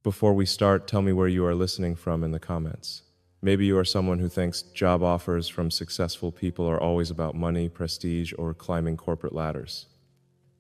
Before we start, tell me where you are listening from in the comments. Maybe you are someone who thinks job offers from successful people are always about money, prestige, or climbing corporate ladders.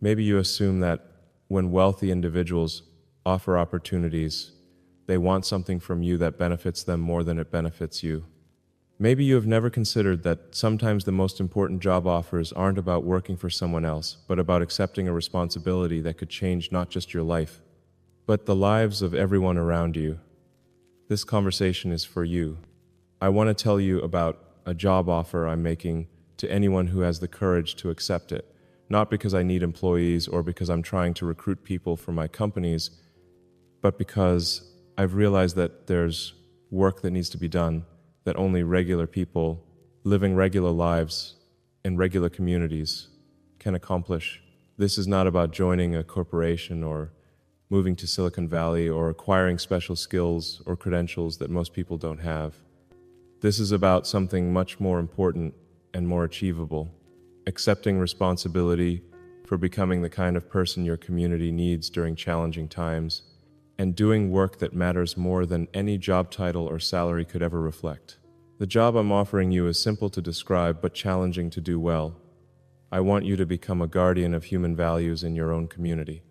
Maybe you assume that when wealthy individuals offer opportunities, they want something from you that benefits them more than it benefits you. Maybe you have never considered that sometimes the most important job offers aren't about working for someone else, but about accepting a responsibility that could change not just your life, but the lives of everyone around you. This conversation is for you. I want to tell you about a job offer I'm making to anyone who has the courage to accept it, not because I need employees or because I'm trying to recruit people for my companies, but because I've realized that there's work that needs to be done that only regular people living regular lives in regular communities can accomplish. This is not about joining a corporation or moving to Silicon Valley or acquiring special skills or credentials that most people don't have. This is about something much more important and more achievable: accepting responsibility for becoming the kind of person your community needs during challenging times, and doing work that matters more than any job title or salary could ever reflect. The job I'm offering you is simple to describe but challenging to do well. I want you to become a guardian of human values in your own community.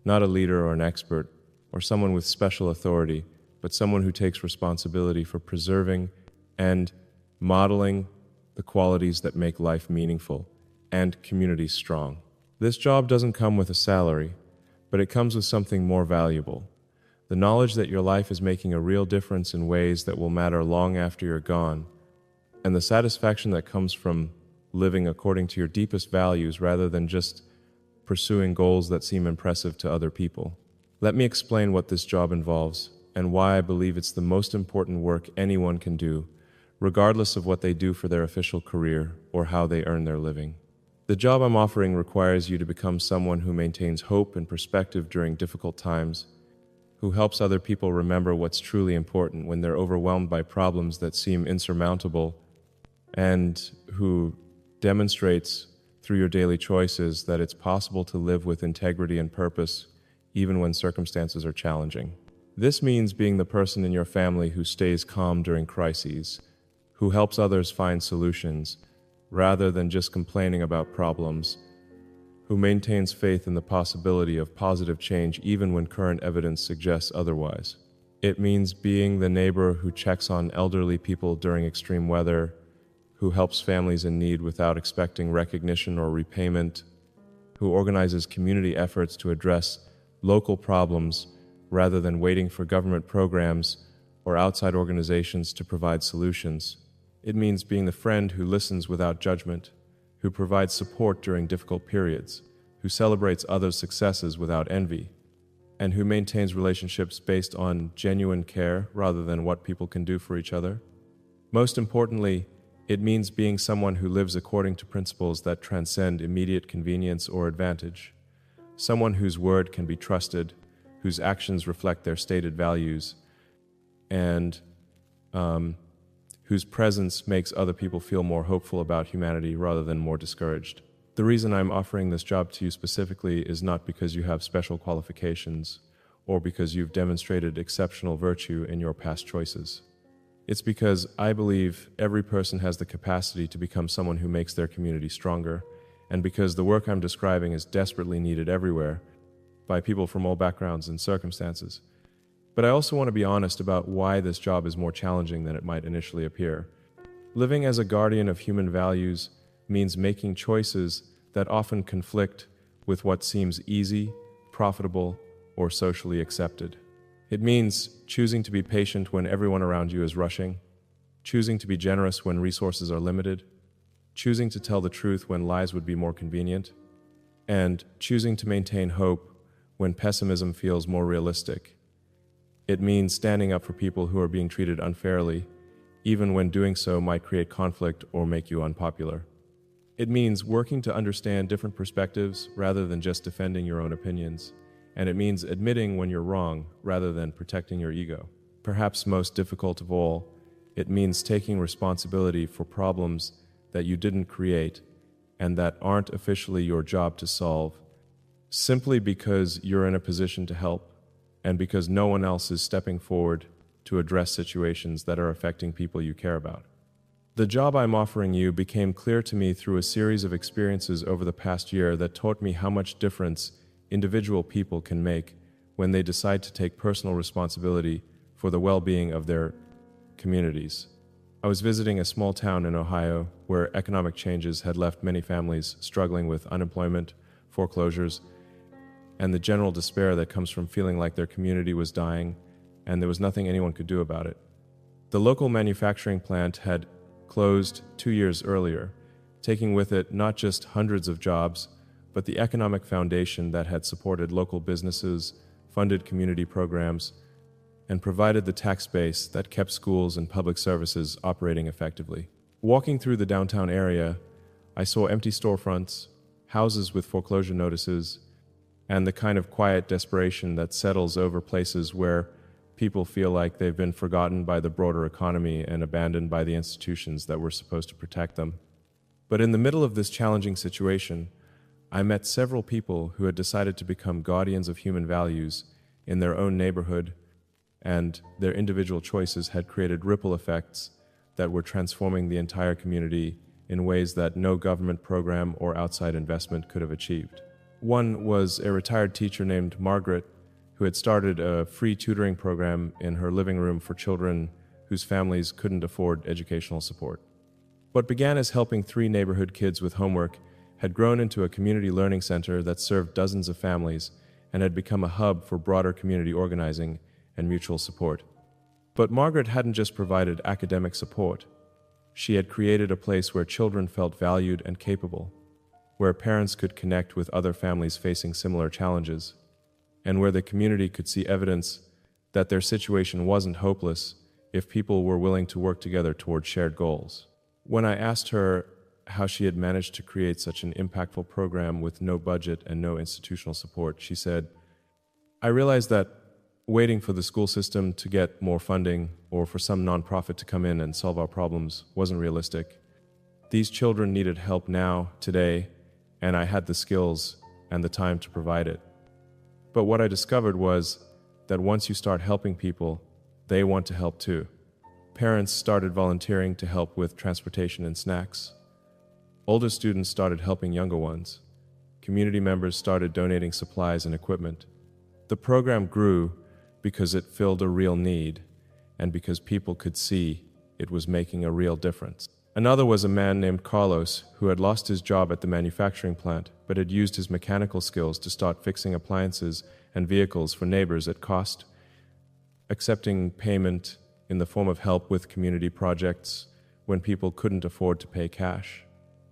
Not a leader or an expert or someone with special authority, but someone who takes responsibility for preserving and modeling the qualities that make life meaningful and communities strong. This job doesn't come with a salary, but it comes with something more valuable: the knowledge that your life is making a real difference in ways that will matter long after you're gone, and the satisfaction that comes from living according to your deepest values rather than just pursuing goals that seem impressive to other people. Let me explain what this job involves and why I believe it's the most important work anyone can do, regardless of what they do for their official career or how they earn their living. The job I'm offering requires you to become someone who maintains hope and perspective during difficult times, who helps other people remember what's truly important when they're overwhelmed by problems that seem insurmountable, and who demonstrates through your daily choices that it's possible to live with integrity and purpose even when circumstances are challenging. This means being the person in your family who stays calm during crises, who helps others find solutions rather than just complaining about problems, who maintains faith in the possibility of positive change even when current evidence suggests otherwise. It means being the neighbor who checks on elderly people during extreme weather, who helps families in need without expecting recognition or repayment, who organizes community efforts to address local problems rather than waiting for government programs or outside organizations to provide solutions. It means being the friend who listens without judgment, who provides support during difficult periods, who celebrates others' successes without envy, and who maintains relationships based on genuine care rather than what people can do for each other. Most importantly, it means being someone who lives according to principles that transcend immediate convenience or advantage, someone whose word can be trusted, whose actions reflect their stated values, and whose presence makes other people feel more hopeful about humanity rather than more discouraged. The reason I'm offering this job to you specifically is not because you have special qualifications or because you've demonstrated exceptional virtue in your past choices. It's because I believe every person has the capacity to become someone who makes their community stronger, and because the work I'm describing is desperately needed everywhere by people from all backgrounds and circumstances. But I also want to be honest about why this job is more challenging than it might initially appear. Living as a guardian of human values means making choices that often conflict with what seems easy, profitable, or socially accepted. It means choosing to be patient when everyone around you is rushing, choosing to be generous when resources are limited, choosing to tell the truth when lies would be more convenient, and choosing to maintain hope when pessimism feels more realistic. It means standing up for people who are being treated unfairly, even when doing so might create conflict or make you unpopular. It means working to understand different perspectives rather than just defending your own opinions. And it means admitting when you're wrong rather than protecting your ego. Perhaps most difficult of all, it means taking responsibility for problems that you didn't create and that aren't officially your job to solve, simply because you're in a position to help. and because no one else is stepping forward to address situations that are affecting people you care about. The job I'm offering you became clear to me through a series of experiences over the past year that taught me how much difference individual people can make when they decide to take personal responsibility for the well-being of their communities. I was visiting a small town in Ohio where economic changes had left many families struggling with unemployment, foreclosures, and the general despair that comes from feeling like their community was dying and there was nothing anyone could do about it. The local manufacturing plant had closed 2 years earlier, taking with it not just hundreds of jobs, but the economic foundation that had supported local businesses, funded community programs, and provided the tax base that kept schools and public services operating effectively. Walking through the downtown area, I saw empty storefronts, houses with foreclosure notices, and the kind of quiet desperation that settles over places where people feel like they've been forgotten by the broader economy and abandoned by the institutions that were supposed to protect them. But in the middle of this challenging situation, I met several people who had decided to become guardians of human values in their own neighborhood, and their individual choices had created ripple effects that were transforming the entire community in ways that no government program or outside investment could have achieved. One was a retired teacher named Margaret, who had started a free tutoring program in her living room for children whose families couldn't afford educational support. What began as helping 3 neighborhood kids with homework had grown into a community learning center that served dozens of families and had become a hub for broader community organizing and mutual support. But Margaret hadn't just provided academic support. She had created a place where children felt valued and capable, where parents could connect with other families facing similar challenges, and where the community could see evidence that their situation wasn't hopeless if people were willing to work together toward shared goals. When I asked her how she had managed to create such an impactful program with no budget and no institutional support, she said, "I realized that waiting for the school system to get more funding or for some nonprofit to come in and solve our problems wasn't realistic. These children needed help now, today, and I had the skills and the time to provide it. But what I discovered was that once you start helping people, they want to help too. Parents started volunteering to help with transportation and snacks. Older students started helping younger ones. Community members started donating supplies and equipment. The program grew because it filled a real need and because people could see it was making a real difference." Another was a man named Carlos who had lost his job at the manufacturing plant but had used his mechanical skills to start fixing appliances and vehicles for neighbors at cost, accepting payment in the form of help with community projects when people couldn't afford to pay cash.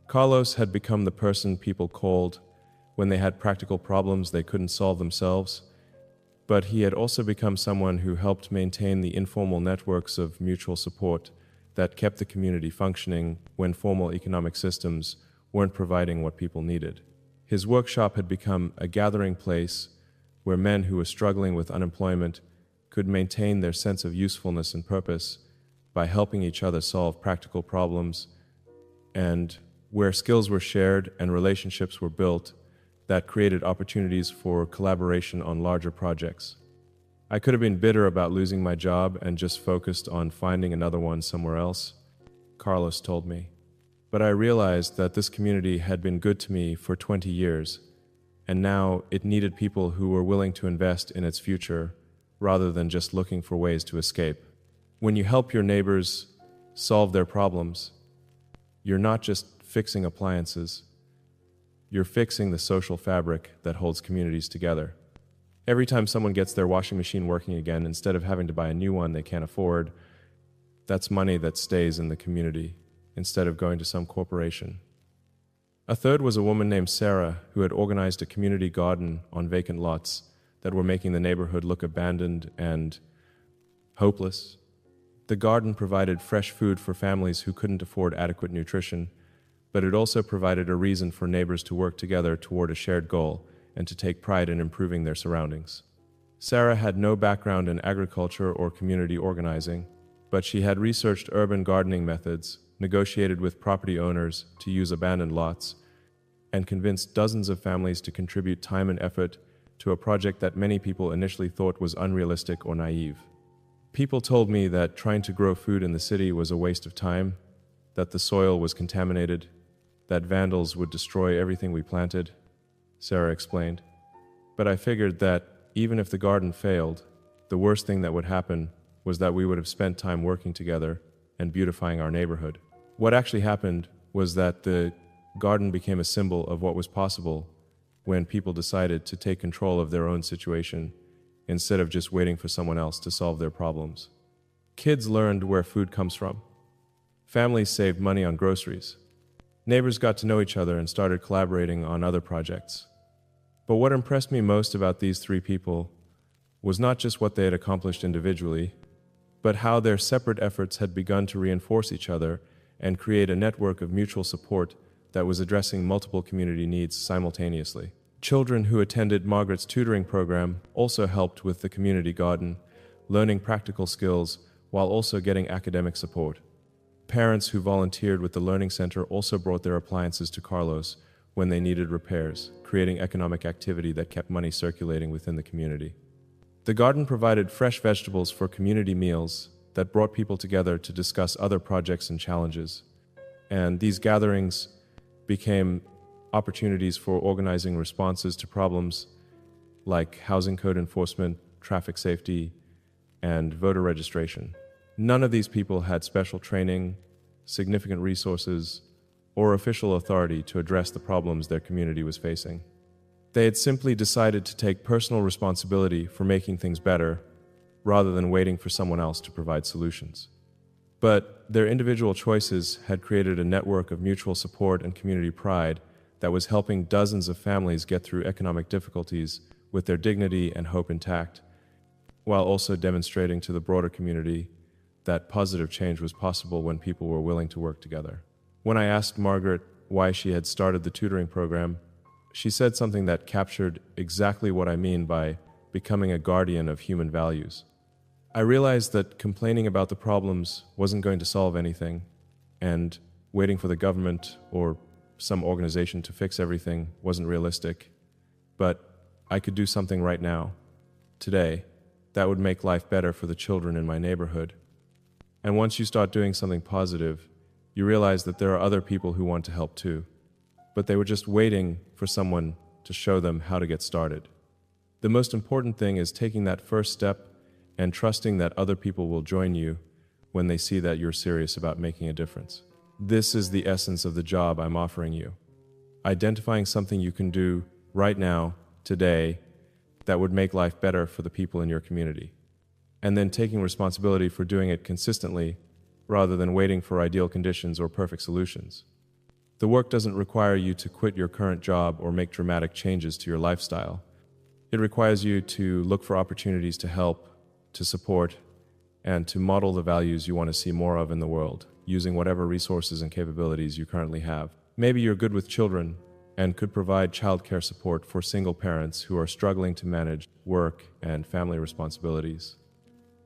Carlos had become the person people called when they had practical problems they couldn't solve themselves, but he had also become someone who helped maintain the informal networks of mutual support that kept the community functioning when formal economic systems weren't providing what people needed. His workshop had become a gathering place where men who were struggling with unemployment could maintain their sense of usefulness and purpose by helping each other solve practical problems, and where skills were shared and relationships were built that created opportunities for collaboration on larger projects. I could have been bitter about losing my job and just focused on finding another one somewhere else, Carlos told me. But I realized that this community had been good to me for 20 years, and now it needed people who were willing to invest in its future rather than just looking for ways to escape. When you help your neighbors solve their problems, you're not just fixing appliances, you're fixing the social fabric that holds communities together. Every time someone gets their washing machine working again, instead of having to buy a new one they can't afford, that's money that stays in the community instead of going to some corporation. A third was a woman named Sarah who had organized a community garden on vacant lots that were making the neighborhood look abandoned and hopeless. The garden provided fresh food for families who couldn't afford adequate nutrition, but it also provided a reason for neighbors to work together toward a shared goal and to take pride in improving their surroundings. Sarah had no background in agriculture or community organizing, but she had researched urban gardening methods, negotiated with property owners to use abandoned lots, and convinced dozens of families to contribute time and effort to a project that many people initially thought was unrealistic or naive. People told me that trying to grow food in the city was a waste of time, that the soil was contaminated, that vandals would destroy everything we planted, Sarah explained. But I figured that even if the garden failed, the worst thing that would happen was that we would have spent time working together and beautifying our neighborhood. What actually happened was that the garden became a symbol of what was possible when people decided to take control of their own situation instead of just waiting for someone else to solve their problems. Kids learned where food comes from. Families saved money on groceries. Neighbors got to know each other and started collaborating on other projects. But what impressed me most about these three people was not just what they had accomplished individually, but how their separate efforts had begun to reinforce each other and create a network of mutual support that was addressing multiple community needs simultaneously. Children who attended Margaret's tutoring program also helped with the community garden, learning practical skills while also getting academic support. Parents who volunteered with the Learning Center also brought their appliances to Carlos when they needed repairs, creating economic activity that kept money circulating within the community. The garden provided fresh vegetables for community meals that brought people together to discuss other projects and challenges. And these gatherings became opportunities for organizing responses to problems like housing code enforcement, traffic safety, and voter registration. None of these people had special training, significant resources, or official authority to address the problems their community was facing. They had simply decided to take personal responsibility for making things better rather than waiting for someone else to provide solutions. But their individual choices had created a network of mutual support and community pride that was helping dozens of families get through economic difficulties with their dignity and hope intact, while also demonstrating to the broader community that positive change was possible when people were willing to work together. When I asked Margaret why she had started the tutoring program, she said something that captured exactly what I mean by becoming a guardian of human values. I realized that complaining about the problems wasn't going to solve anything, and waiting for the government or some organization to fix everything wasn't realistic. But I could do something right now, today, that would make life better for the children in my neighborhood. And once you start doing something positive, you realize that there are other people who want to help too, but they were just waiting for someone to show them how to get started. The most important thing is taking that first step and trusting that other people will join you when they see that you're serious about making a difference. This is the essence of the job I'm offering you. Identifying something you can do right now, today, that would make life better for the people in your community, and then taking responsibility for doing it consistently rather than waiting for ideal conditions or perfect solutions. The work doesn't require you to quit your current job or make dramatic changes to your lifestyle. It requires you to look for opportunities to help, to support, and to model the values you want to see more of in the world, using whatever resources and capabilities you currently have. Maybe you're good with children and could provide childcare support for single parents who are struggling to manage work and family responsibilities.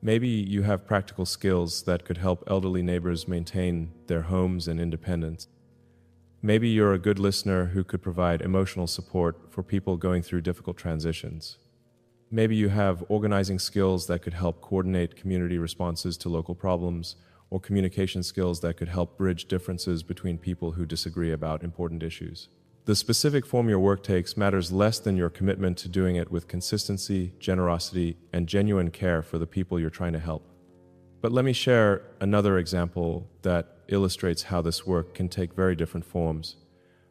Maybe you have practical skills that could help elderly neighbors maintain their homes and independence. Maybe you're a good listener who could provide emotional support for people going through difficult transitions. Maybe you have organizing skills that could help coordinate community responses to local problems, or communication skills that could help bridge differences between people who disagree about important issues. The specific form your work takes matters less than your commitment to doing it with consistency, generosity, and genuine care for the people you're trying to help. But let me share another example that illustrates how this work can take very different forms,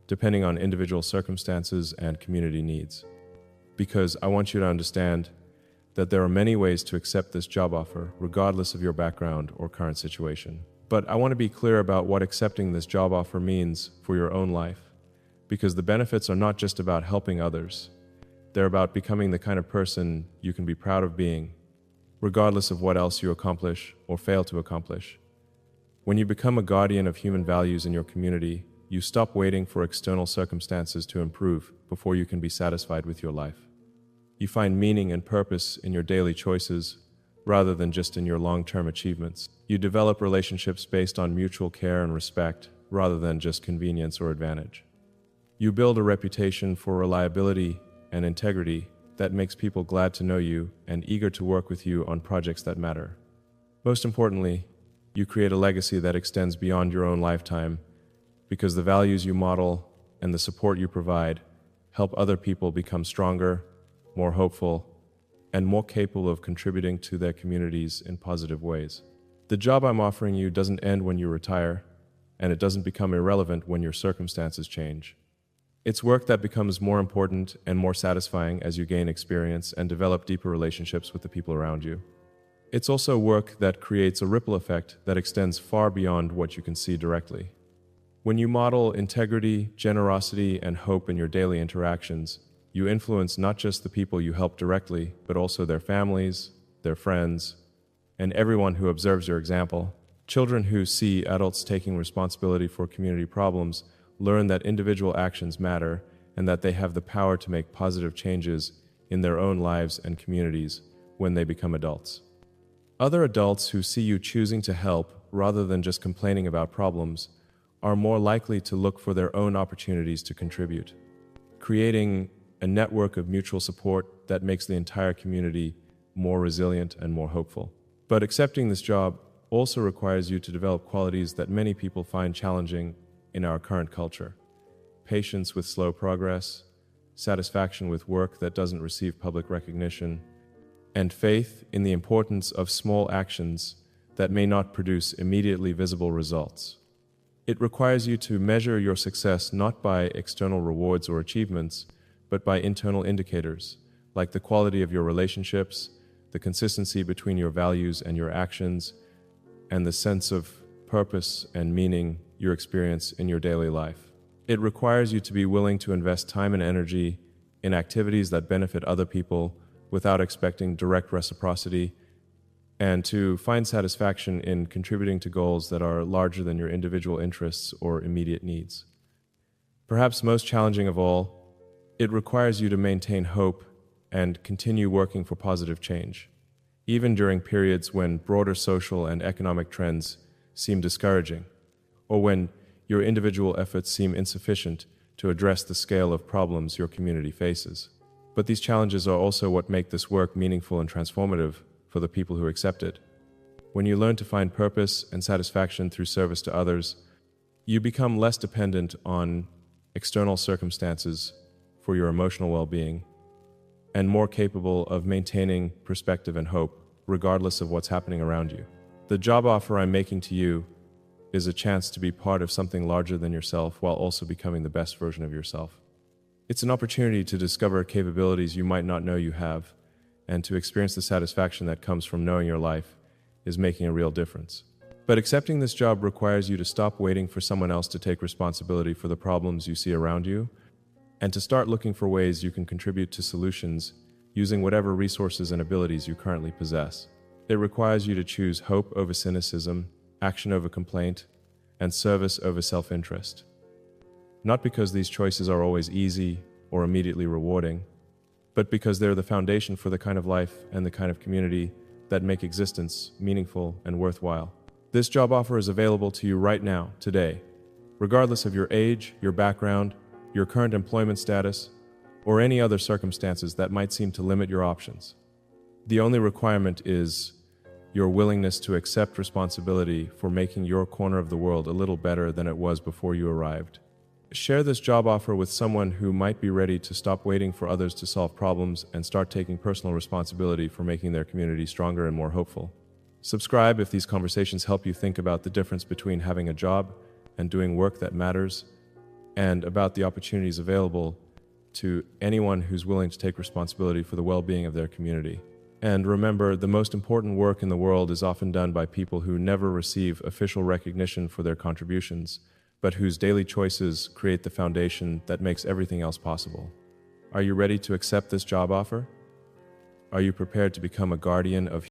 depending on individual circumstances and community needs. Because I want you to understand that there are many ways to accept this job offer, regardless of your background or current situation. But I want to be clear about what accepting this job offer means for your own life, because the benefits are not just about helping others. They're about becoming the kind of person you can be proud of being, regardless of what else you accomplish or fail to accomplish. When you become a guardian of human values in your community, you stop waiting for external circumstances to improve before you can be satisfied with your life. You find meaning and purpose in your daily choices rather than just in your long-term achievements. You develop relationships based on mutual care and respect rather than just convenience or advantage. You build a reputation for reliability and integrity that makes people glad to know you and eager to work with you on projects that matter. Most importantly, you create a legacy that extends beyond your own lifetime because the values you model and the support you provide help other people become stronger, more hopeful, and more capable of contributing to their communities in positive ways. The job I'm offering you doesn't end when you retire, and it doesn't become irrelevant when your circumstances change. It's work that becomes more important and more satisfying as you gain experience and develop deeper relationships with the people around you. It's also work that creates a ripple effect that extends far beyond what you can see directly. When you model integrity, generosity, and hope in your daily interactions, you influence not just the people you help directly, but also their families, their friends, and everyone who observes your example. Children who see adults taking responsibility for community problems learn that individual actions matter and that they have the power to make positive changes in their own lives and communities when they become adults. Other adults who see you choosing to help rather than just complaining about problems are more likely to look for their own opportunities to contribute, creating a network of mutual support that makes the entire community more resilient and more hopeful. But accepting this job also requires you to develop qualities that many people find challenging in our current culture: patience with slow progress, satisfaction with work that doesn't receive public recognition, and faith in the importance of small actions that may not produce immediately visible results. It requires you to measure your success not by external rewards or achievements, but by internal indicators, like the quality of your relationships, the consistency between your values and your actions, and the sense of purpose and meaning you experience in your daily life. It requires you to be willing to invest time and energy in activities that benefit other people without expecting direct reciprocity, and to find satisfaction in contributing to goals that are larger than your individual interests or immediate needs. Perhaps most challenging of all, it requires you to maintain hope and continue working for positive change, even during periods when broader social and economic trends seem discouraging, or when your individual efforts seem insufficient to address the scale of problems your community faces. But these challenges are also what make this work meaningful and transformative for the people who accept it. When you learn to find purpose and satisfaction through service to others, you become less dependent on external circumstances for your emotional well-being, and more capable of maintaining perspective and hope, regardless of what's happening around you. The job offer I'm making to you is a chance to be part of something larger than yourself while also becoming the best version of yourself. It's an opportunity to discover capabilities you might not know you have, and to experience the satisfaction that comes from knowing your life is making a real difference. But accepting this job requires you to stop waiting for someone else to take responsibility for the problems you see around you, and to start looking for ways you can contribute to solutions using whatever resources and abilities you currently possess. It requires you to choose hope over cynicism, action over complaint, and service over self-interest. Not because these choices are always easy or immediately rewarding, but because they're the foundation for the kind of life and the kind of community that make existence meaningful and worthwhile. This job offer is available to you right now, today, regardless of your age, your background, your current employment status, or any other circumstances that might seem to limit your options. The only requirement is your willingness to accept responsibility for making your corner of the world a little better than it was before you arrived. Share this job offer with someone who might be ready to stop waiting for others to solve problems and start taking personal responsibility for making their community stronger and more hopeful. Subscribe if these conversations help you think about the difference between having a job and doing work that matters, and about the opportunities available to anyone who's willing to take responsibility for the well-being of their community. And remember, the most important work in the world is often done by people who never receive official recognition for their contributions, but whose daily choices create the foundation that makes everything else possible. Are you ready to accept this job offer? Are you prepared to become a guardian of